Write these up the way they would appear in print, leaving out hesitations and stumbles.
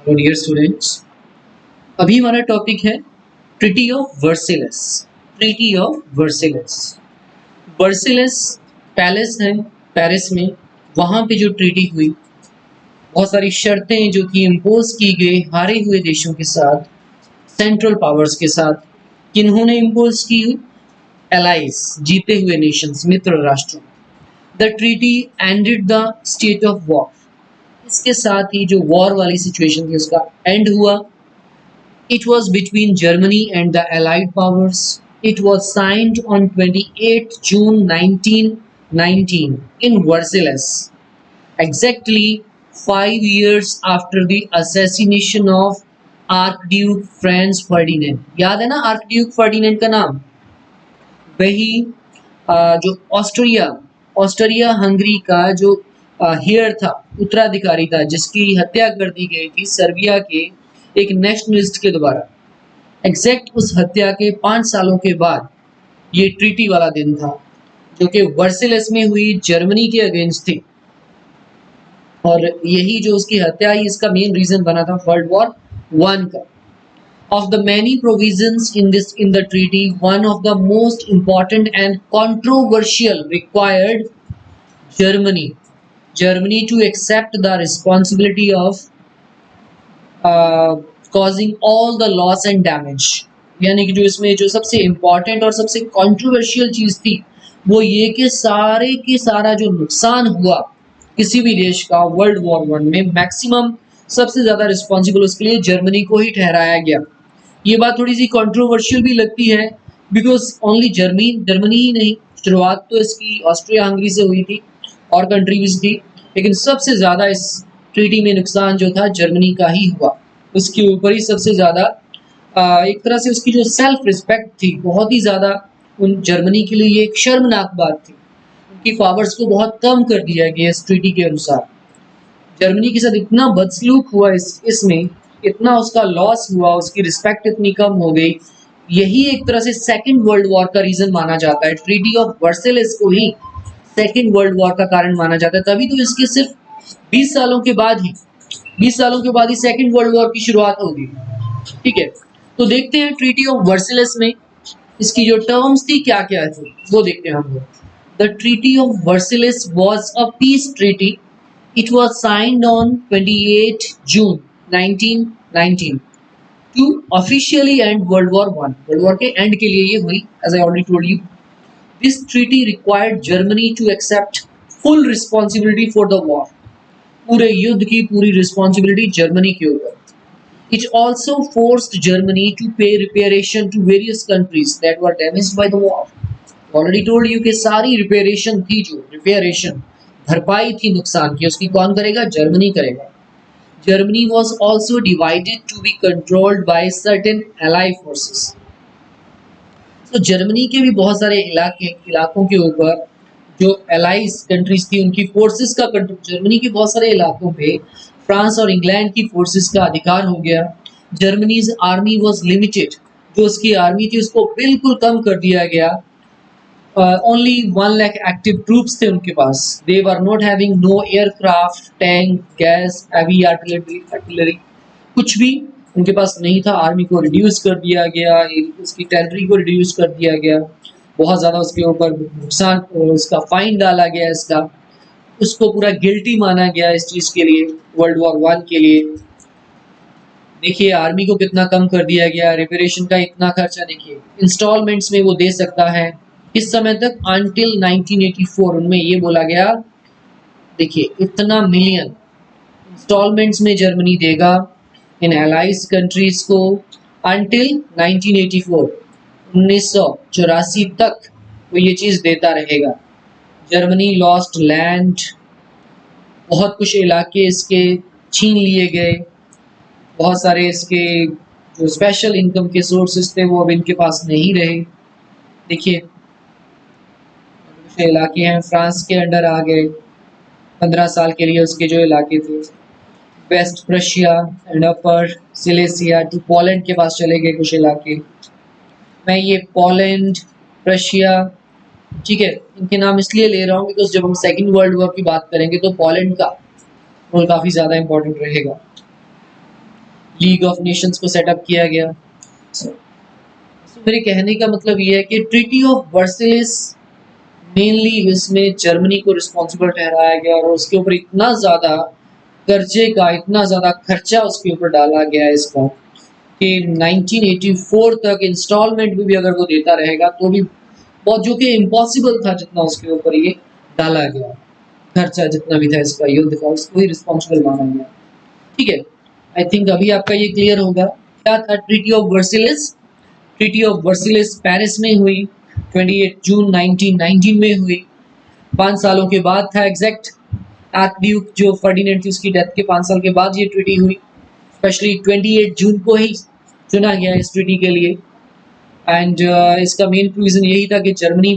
तो dear students, अभी हमारा टॉपिक है treaty of Versailles. Treaty of Versailles, Versailles palace है पेरिस में, वहाँ पे जो ट्रीटी हुई, बहुत सारी शर्तें जो कि इम्पोज की गई हारे हुए देशों के साथ, सेंट्रल पावर्स के साथ। किन्होंने इम्पोज की? एलाइज, जीते हुए नेशंस, मित्र राष्ट्रों। The treaty ended the state of war, इसके साथ ही जो वॉर वाली सिचुएशन थी उसका एंड हुआ। It was between Germany and the Allied powers. It was signed on 28 June 1919 in Versailles, exactly 5 years after the assassination of Archduke Franz Ferdinand. याद है ना आर्कड्यूक फर्डिनेंड का नाम? वही जो ऑस्ट्रिया हंगरी का जो हेयर था, उत्तराधिकारी था, जिसकी हत्या कर दी गई थी सर्बिया के एक नेशनलिस्ट के द्वारा। एग्जैक्ट उस हत्या के 5 सालों के बाद ये ट्रीटी वाला दिन था, जो कि वर्सेलस में हुई, जर्मनी के अगेंस्ट थी। और यही जो उसकी हत्या ही इसका मेन रीजन बना था वर्ल्ड वॉर 1 का। Of the many provisions in the treaty, one of the most important and controversial required Germany to accept the responsibility of causing all the loss and damage। यानी कि जो इसमें जो सबसे important और सबसे कंट्रोवर्शियल चीज थी वो ये कि सारे के सारा जो नुकसान हुआ किसी भी देश का वर्ल्ड वॉर 1 में, मैक्सिमम सबसे ज्यादा रिस्पॉन्सिबल उसके लिए जर्मनी को ही ठहराया गया। ये बात थोड़ी सी कंट्रोवर्शियल भी लगती है, बिकॉज ओनली जर्मनी ही नहीं, शुरुआत तो इसकी ऑस्ट्रिया हंगरी से हुई थी और कंट्रीज थी, लेकिन सबसे ज्यादा इस ट्रीटी में नुकसान जो था जर्मनी का ही हुआ। उसके ऊपर ही सबसे ज्यादा एक तरह से उसकी जो सेल्फ रिस्पेक्ट थी बहुत ही ज्यादा उन जर्मनी के लिए एक शर्मनाक बात थी। उनकी पावर्स को बहुत कम कर दिया गया इस ट्रीटी के अनुसार। जर्मनी के साथ इतना बदसलूक हुआ इसमें, इतना उसका लॉस हुआ, उसकी रिस्पेक्ट इतनी कम हो गई। यही एक तरह से सेकेंड वर्ल्ड वॉर का रीजन माना जाता है। ट्रीटी ऑफ वर्सेलस को ही सेकेंड वर्ल्ड वॉर का कारण माना जाता है। तभी तो इसके सिर्फ 20 सालों के बाद ही सेकेंड वर्ल्ड वॉर की शुरुआत होगी। ठीक है, तो देखते हैं ट्रीटी ऑफ वर्सेलस में इसकी जो टर्म्स थी क्या क्या थी वो देखते हैं हम लोग। The treaty of Versailles was a peace treaty. It was signed on 28 June 1919 to officially end World War I. World War के end के लिए ये हुई, as I already told you. This treaty required Germany to accept full responsibility for the war. पूरे युद्ध की पूरी responsibility Germany के ऊपर। It also forced Germany to pay reparation to various countries that were damaged by the war. Already told you कि सारी reparation भरपाई थी नुकसान की, उसकी कौन करेगा? जर्मनी करेगा। Germany was also divided to be controlled by certain allied forces. तो जर्मनी के भी बहुत सारे इलाकों के ऊपर जो एलाइज कंट्रीज थी उनकी फोर्सेस का कंट्रोल, जर्मनी के बहुत सारे इलाकों पे फ्रांस और इंग्लैंड की फोर्सेस का अधिकार हो गया। जर्मनीज आर्मी वॉज लिमिटेड, जो उसकी आर्मी थी उसको बिल्कुल कम कर दिया गया। Only 1 lakh active troops थे उनके पास। They were not having no aircraft, tank, gas, heavy artillery, कुछ भी उनके पास नहीं था। आर्मी को रिड्यूस कर दिया गया, उसकी टेरिटरी को रिड्यूस कर दिया गया, बहुत ज़्यादा उसके ऊपर नुकसान, उसका फाइन डाला गया, इसका उसको पूरा गिल्टी माना गया इस चीज़ के लिए, वर्ल्ड वॉर 1 के लिए। देखिए आर्मी को कितना कम कर दिया गया, रिपेरेशन का इतना खर्चा देखिए इंस्टॉलमेंट्स में वो दे सकता है इस समय तक, until 1984 उनमें ये बोला गया, देखिए इतना मिलियन इंस्टॉलमेंट्स में जर्मनी देगा इन एलाइज कंट्रीज को until 1984, 1984 तक वो ये चीज़ देता रहेगा। जर्मनी लॉस्ट लैंड, बहुत कुछ इलाके इसके छीन लिए गए, बहुत सारे इसके जो स्पेशल इनकम के सोर्सेस थे वो अब इनके पास नहीं रहे। देखिए इलाके हैं फ्रांस के अंडर आ गए 15 साल के लिए, उसके जो इलाके थे West Prussia and Upper Silesia to Poland के पास चले गए कुछ इलाके। मैं ये पोलैंड, प्रशिया, ठीक है, इनके नाम इसलिए ले रहा हूँ बिकॉज जब हम सेकेंड वर्ल्ड वॉर की बात करेंगे तो पोलैंड का रोल काफ़ी ज़्यादा इंपॉर्टेंट रहेगा। लीग ऑफ नेशंस को सेटअप किया गया। मेरे कहने का मतलब ये है कि ट्रीटी ऑफ वर्सेलिस मेनली इसमें जर्मनी को रिस्पॉन्सिबल ठहराया गया और उसके ऊपर इतना ज़्यादा कर्जे का, इतना ज़्यादा खर्चा उसके ऊपर डाला गया इसका कि 1984 तक इंस्टॉलमेंट भी अगर वो देता रहेगा तो भी बहुत, जो कि इम्पॉसिबल था, जितना उसके ऊपर ये डाला गया खर्चा जितना भी था इसका युद्ध का, उसको ही रिस्पॉन्सिबल माना गया। ठीक है, आई थिंक अभी आपका ये क्लियर होगा क्या था treaty of Versailles. Treaty of Versailles Paris में हुई, 28 जून 1919 में हुई। 5 सालों के बाद था एग्जैक्ट, आर्कड्यूक जो फर्डिनेंड थी उसकी डेथ के 5 साल के बाद ये ट्रीटी हुई। स्पेशली 28 जून को ही चुना गया इस ट्रीटी के लिए। एंड इसका मेन रीज़न यही था कि जर्मनी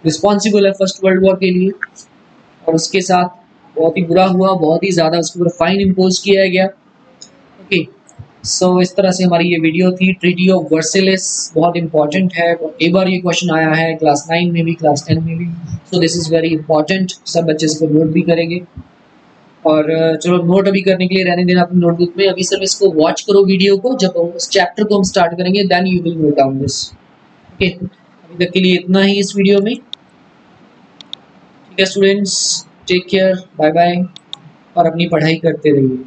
रिस्पॉन्सिबल है फर्स्ट वर्ल्ड वॉर के लिए, और उसके साथ बहुत ही बुरा हुआ, बहुत ही ज़्यादा उसके ऊपर फाइन इम्पोज किया गया। ओके, सो इस तरह से हमारी ये वीडियो थी। ट्रीटी ऑफ वर्सेलिस बहुत इंपॉर्टेंट है, कई बार ये क्वेश्चन आया है क्लास 9 में भी, क्लास 10 में भी, so this is very important. सब बच्चे इसको नोट भी करेंगे। और चलो, नोट अभी करने के लिए रहने देना अपनी नोटबुक में, अभी सिर्फ इसको वॉच करो वीडियो को, जब उस चैप्टर को हम स्टार्ट करेंगे then you will note down this. Okay, अभी तक के लिए इतना ही इस वीडियो में। ठीक है students, take care, bye bye, और अपनी पढ़ाई करते रहिए।